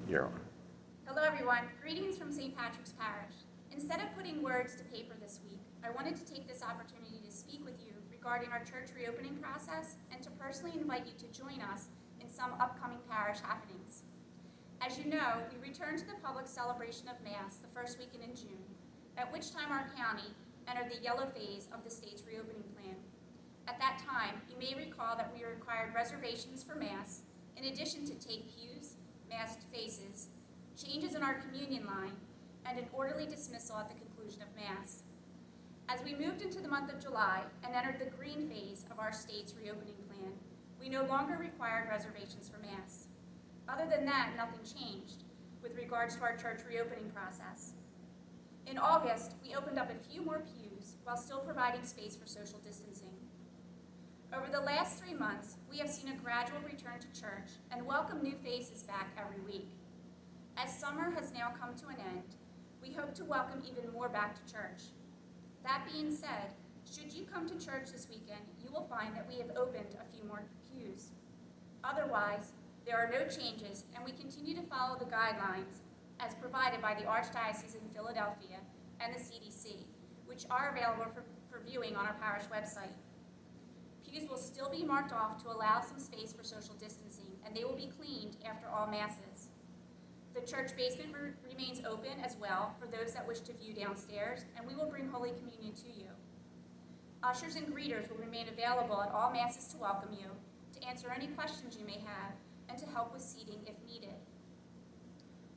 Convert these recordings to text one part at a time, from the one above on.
You're on. Hello everyone, greetings from St. Patrick's Parish. Instead of putting words to paper this week, I wanted to take this opportunity to speak with you regarding our church reopening process and to personally invite you to join us in some upcoming parish happenings. As you know, we return to the public celebration of Mass the first weekend in June, at which time our county entered the yellow phase of the state's reopening plan. At that time, you may recall that we required reservations for Mass, in addition to take pews, masked faces, changes in our communion line, and an orderly dismissal at the conclusion of Mass. As we moved into the month of July and entered the green phase of our state's reopening plan, we no longer required reservations for Mass. Other than that, nothing changed with regards to our church reopening process. In August, we opened up a few more pews while still providing space for social distancing. Over the last 3 months, we have seen a gradual return to church and welcome new faces back every week. As summer has now come to an end, we hope to welcome even more back to church. That being said, should you come to church this weekend, you will find that we have opened a few more pews. Otherwise, there are no changes, and we continue to follow the guidelines as provided by the Archdiocese in Philadelphia and the CDC, which are available for viewing on our parish website. Pews will still be marked off to allow some space for social distancing, and they will be cleaned after all Masses. The church basement remains open as well for those that wish to view downstairs, and we will bring Holy Communion to you. Ushers and greeters will remain available at all Masses to welcome you, to answer any questions you may have, and to help with seating if needed.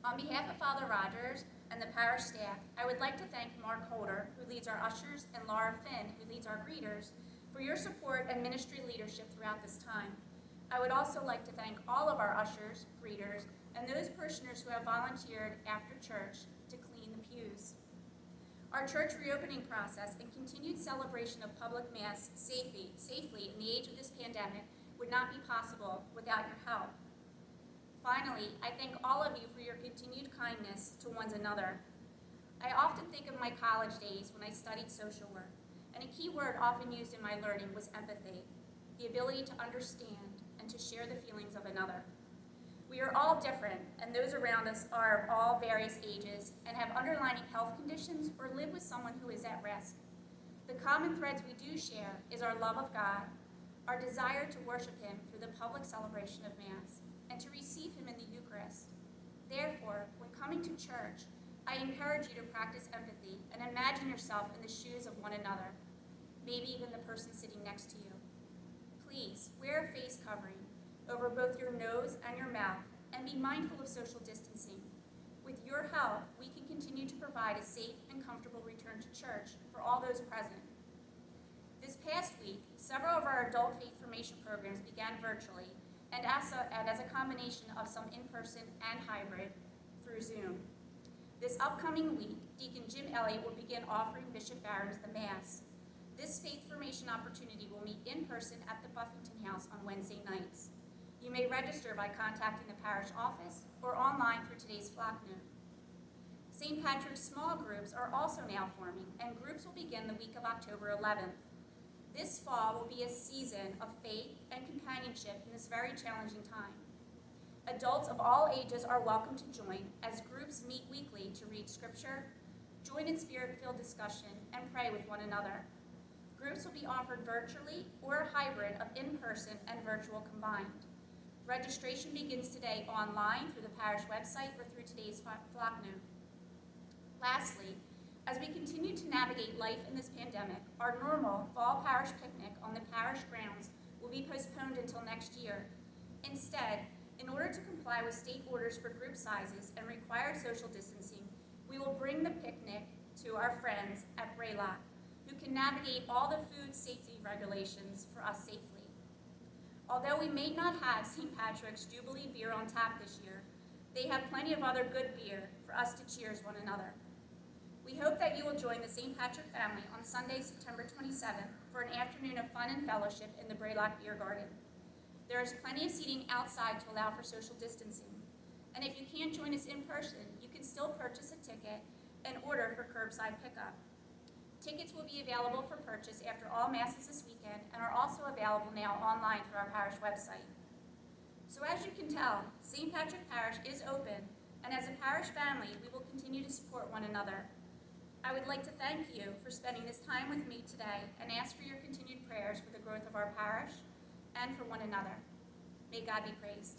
On behalf of Father Rogers and the parish staff, I would like to thank Mark Holder, who leads our ushers, and Laura Finn, who leads our greeters, for your support and ministry leadership throughout this time. I would also like to thank all of our ushers, greeters, and those parishioners who have volunteered after church to clean the pews. Our church reopening process and continued celebration of public Mass safely in the age of this pandemic would not be possible without your help. Finally, I thank all of you for your continued kindness to one another. I often think of my college days when I studied social work, and a key word often used in my learning was empathy, the ability to understand and to share the feelings of another. We are all different, and those around us are of all various ages and have underlying health conditions or live with someone who is at risk. The common threads we do share is our love of God, our desire to worship Him through the public celebration of Mass, and to receive Him in the Eucharist. Therefore, when coming to church, I encourage you to practice empathy and imagine yourself in the shoes of one another, maybe even the person sitting next to you. Please wear a face covering over both your nose and your mouth, and be mindful of social distancing. With your help, we can continue to provide a safe and comfortable return to church for all those present. This past week, several of our adult faith formation programs began virtually and as a combination of some in-person and hybrid through Zoom. This upcoming week, Deacon Jim Elliott will begin offering Bishop Barron's the Mass. This faith formation opportunity will meet in person at the Buffington House on Wednesday nights. You may register by contacting the parish office or online through today's flock note. St. Patrick's small groups are also now forming, and groups will begin the week of October 11th. This fall will be a season of faith and companionship in this very challenging time. Adults of all ages are welcome to join as groups meet weekly to read scripture, join in spirit-filled discussion, and pray with one another. Groups will be offered virtually or a hybrid of in-person and virtual combined. Registration begins today online through the parish website or through today's flock note. Lastly, as we continue to navigate life in this pandemic, our normal fall parish picnic on the parish grounds will be postponed until next year. Instead, in order to comply with state orders for group sizes and required social distancing, we will bring the picnic to our friends at Braylock, who can navigate all the food safety regulations for us safely. Although we may not have St. Patrick's Jubilee beer on tap this year, they have plenty of other good beer for us to cheers one another. We hope that you will join the St. Patrick family on Sunday, September 27th for an afternoon of fun and fellowship in the Braylock Beer Garden. There is plenty of seating outside to allow for social distancing. And if you can't join us in person, you can still purchase a ticket and order for curbside pickup. Tickets will be available for purchase after all Masses this weekend and are also available now online through our parish website. So as you can tell, St. Patrick Parish is open, and as a parish family, we will continue to support one another. I would like to thank you for spending this time with me today and ask for your continued prayers for the growth of our parish and for one another. May God be praised.